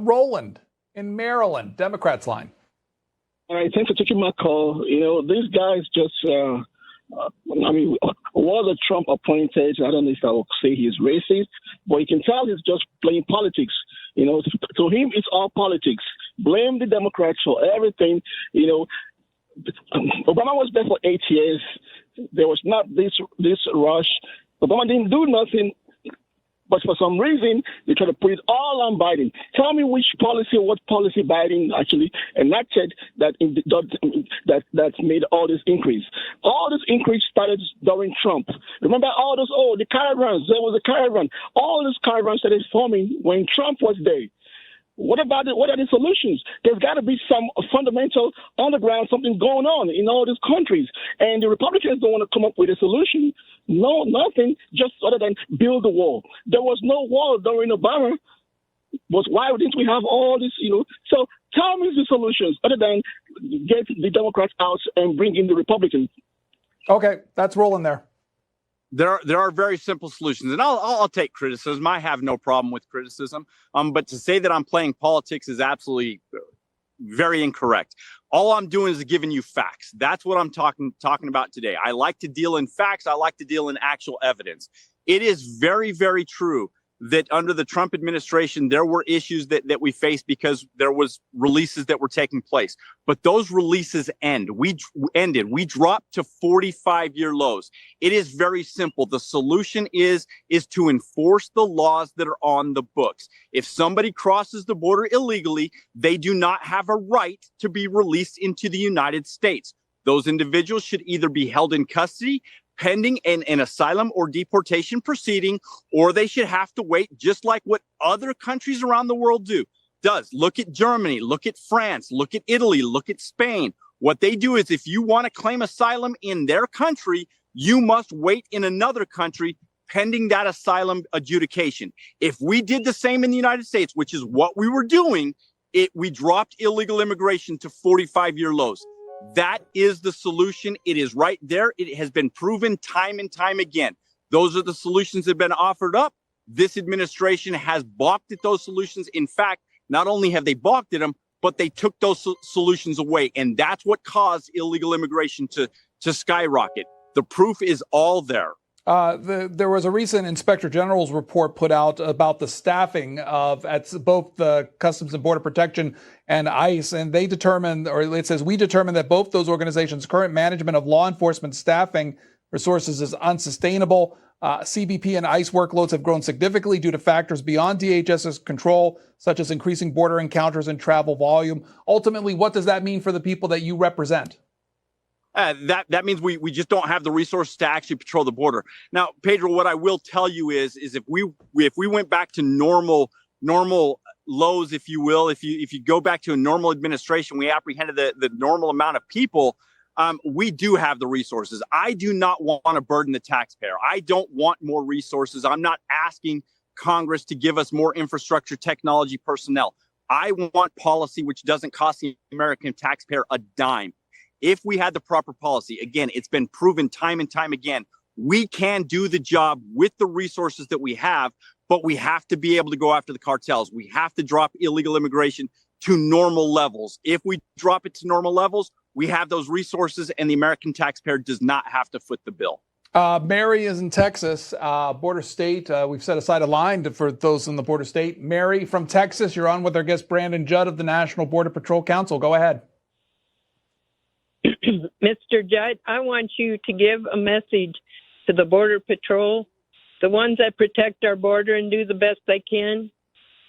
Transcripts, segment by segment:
Roland in Maryland, Democrats line. All right, thanks for taking my call. These guys just, while the Trump appointed, I don't know if I will say he's racist, but you can tell he's just playing politics. To him, it's all politics. Blame the Democrats for everything. Obama was there for 8 years. There was not this rush. Obama didn't do nothing. But for some reason, they try to put it all on Biden. Tell me what policy Biden actually enacted that made all this increase. All this increase started during Trump. Remember all those, the caravans, there was a caravan. All those caravans started forming when Trump was there. What about it? What are the solutions? There's got to be some fundamental on the ground, something going on in all these countries. And the Republicans don't want to come up with a solution. No, nothing, just other than build the wall. There was no wall during Obama. But why didn't we have all this, So tell me the solutions other than get the Democrats out and bring in the Republicans. Okay, that's rolling there. There are very simple solutions, and I'll take criticism. I have no problem with criticism. But to say that I'm playing politics is absolutely very incorrect. All I'm doing is giving you facts. That's what I'm talking about today. I like to deal in facts. I like to deal in actual evidence. It is very, very true that under the Trump administration, there were issues that we faced because there was releases that were taking place. But those releases ended. We dropped to 45-year lows. It is very simple. The solution is to enforce the laws that are on the books. If somebody crosses the border illegally, they do not have a right to be released into the United States. Those individuals should either be held in custody pending an asylum or deportation proceeding, or they should have to wait, just like what other countries around the world does. Look at Germany, look at France, look at Italy, look at Spain. What they do is if you want to claim asylum in their country, you must wait in another country pending that asylum adjudication. If we did the same in the United States, which is what we were doing, we dropped illegal immigration to 45-year lows. That is the solution. It is right there. It has been proven time and time again. Those are the solutions that have been offered up. This administration has balked at those solutions. In fact, not only have they balked at them, but they took those solutions away. And that's what caused illegal immigration to skyrocket. The proof is all there. There was a recent Inspector General's report put out about the staffing at both the Customs and Border Protection and ICE, and they determined, or it says, we determined that both those organizations' current management of law enforcement staffing resources is unsustainable. CBP and ICE workloads have grown significantly due to factors beyond DHS's control, such as increasing border encounters and travel volume. Ultimately, what does that mean for the people that you represent? That means we just don't have the resources to actually patrol the border. Now, Pedro, what I will tell you is if we went back to normal lows, if you will, if you go back to a normal administration, we apprehended the normal amount of people. We do have the resources. I do not want to burden the taxpayer. I don't want more resources. I'm not asking Congress to give us more infrastructure, technology, personnel. I want policy which doesn't cost the American taxpayer a dime. If we had the proper policy, again, it's been proven time and time again, we can do the job with the resources that we have, but we have to be able to go after the cartels. We have to drop illegal immigration to normal levels. If we drop it to normal levels, we have those resources and the American taxpayer does not have to foot the bill. Mary is in Texas, border state. We've set aside a line for those in the border state. Mary from Texas, you're on with our guest Brandon Judd of the National Border Patrol Council. Go ahead. Mr. Judd, I want you to give a message to the Border Patrol, the ones that protect our border and do the best they can.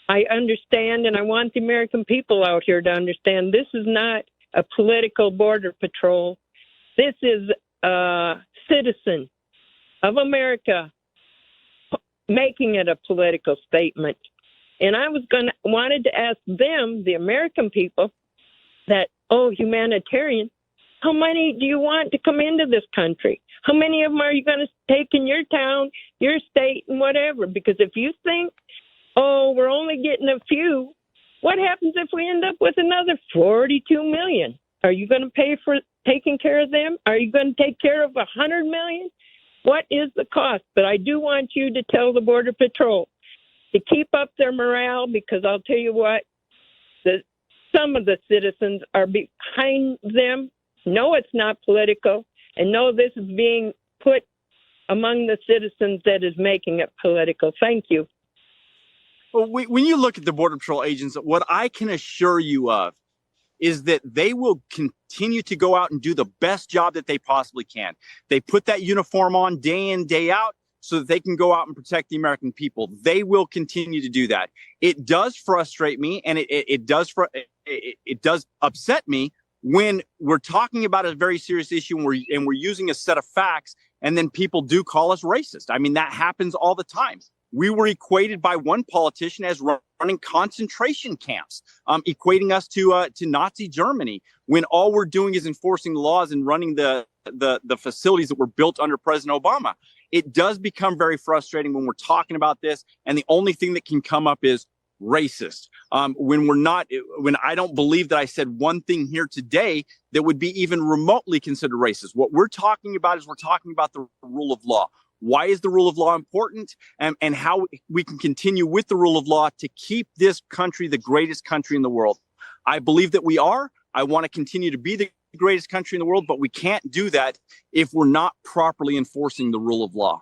I understand, and I want the American people out here to understand, this is not a political Border Patrol. This is a citizen of America making it a political statement. And I wanted to ask them, the American people, that, humanitarian, how many do you want to come into this country? How many of them are you going to take in your town, your state, and whatever? Because if you think, we're only getting a few, what happens if we end up with another 42 million? Are you going to pay for taking care of them? Are you going to take care of 100 million? What is the cost? But I do want you to tell the Border Patrol to keep up their morale, because I'll tell you what, that some of the citizens are behind them. No, it's not political. And no, this is being put among the citizens that is making it political. Thank you. Well, when you look at the Border Patrol agents, what I can assure you of is that they will continue to go out and do the best job that they possibly can. They put that uniform on day in, day out so that they can go out and protect the American people. They will continue to do that. It does frustrate me, and it does upset me when we're talking about a very serious issue and we're using a set of facts, and then people do call us racist. I mean, that happens all the time. We were equated by one politician as running concentration camps, equating us to Nazi Germany, when all we're doing is enforcing laws and running the facilities that were built under President Obama. It does become very frustrating when we're talking about this, and the only thing that can come up is racist. When I don't believe that I said one thing here today that would be even remotely considered racist. What we're talking about is we're talking about the rule of law. Why is the rule of law important, and how we can continue with the rule of law to keep this country the greatest country in the world. I believe that we are. I want to continue to be the greatest country in the world, but we can't do that if we're not properly enforcing the rule of law.